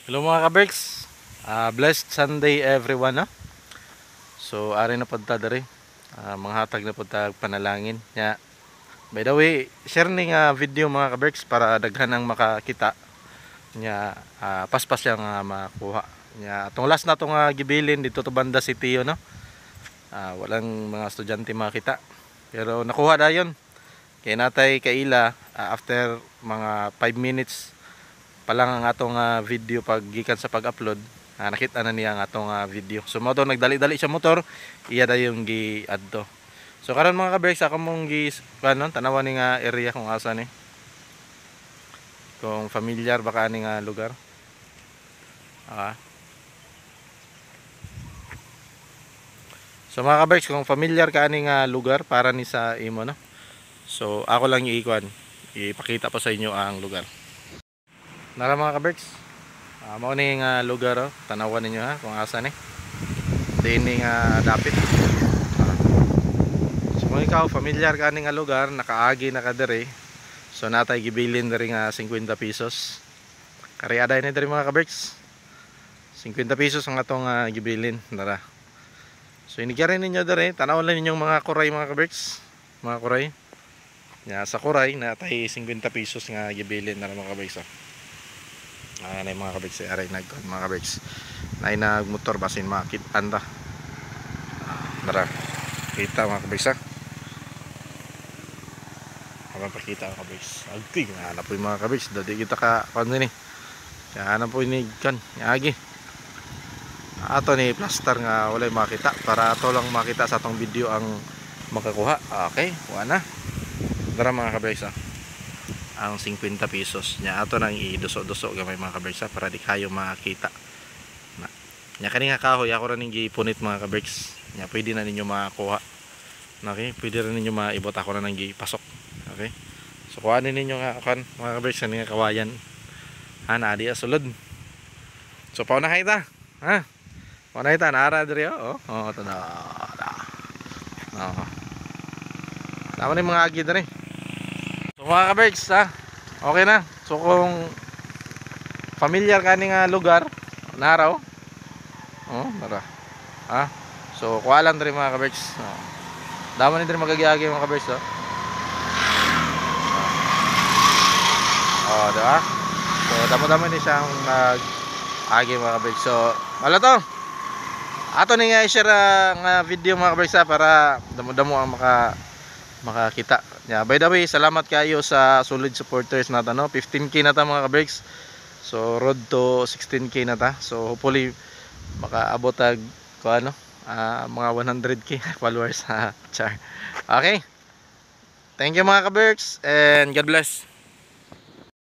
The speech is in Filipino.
Hello mga kaberks, blessed Sunday everyone, no? So ari na pud ta diri, mga hatag na pud ta panalangin nya. By the way, share ni nga video mga kaberks para daghan ang makakita nya, paspas yang makuha nya. Atong last na tong gibilin dito to banda city, no? Walang mga estudyante makita pero nakuha dayon kay natay kaila, after mga 5 minutes pa lang ang atong video pag gikan sa pag-upload, nakita na niya ang atong video. So mo to nagdali-dali siya motor, iya dayon gi-adto. So karon mga kaberks, ako mong tanawan ni nga area kung asa ni. Kung familiar baka ani nga lugar. So mga kaberks, kung familiar ka ani nga lugar para ni sa imo, no. So ako lang ipakita pa sa inyo ang lugar. Nara mga kaberks, mao ni nga lugar, tanawan ninyo kung asa ni. Dini nga dapit. So kung ikaw familiar ka ni nga lugar, nakaagi na ka diri. So natay gibilin diri nga 50 pesos. Kariada ni diri mga kaberks. 50 pesos ang atong gibilin, nara. So inigyarin ninyo diri, tanawan lang ninyong mga kuray mga kaberks. Mga kuray. Ya, sa kuray natay 50 pesos nga gibilin nara mga kaberks. Ay mga kaberks, aray nagkon mga kaberks. Nay nagmotor basin makitaan ta. Dara. Kita mga kaberks. Pakita mga kaberks. Agti nga na po mga kaberks, dadi kita ka kon ni. Ya na po ni kan, yagi. Ato ni plaster nga walay makita para ato lang makita sa atong video ang makakuha. Okay, kuha na. Dara mga kaberks. Ang 50 pesos nya ato nang iduso-duso gamay mga kaberks para di kayo makita na. Nya kani nga kahoy ako ra ning gipunit mga kaberks. Nya pwede na ninyo makakuha. Okay, pwede rin ninyo maibot, ako na nang gipasok. Okay? So kuhanin ninyo nga kan mga kaberks kani nga kawayan. Na di sulod. So paunahay ta. Paunahay ta naara diri to na. Tama ni mga agi diri. So mga kaberks, okay na. So kung familiar ka ni nga lugar, naraw. Nara. So kuha lang diri mga kaberks. Damo ni diri magagiyagi mga kaberks, diba? So damo-damo ni siyang agi mga kaberks. So wala to. Ato ni nga i-share nga video mga kaberks para damo-damo ang makakita. Yeah, by the way, salamat kayo sa solid supporters natin, no? 15k na ta mga kaberks. So road to 16k na ta. So hopefully makaabot mga 100k followers char. Okay. Thank you mga kaberks and God bless.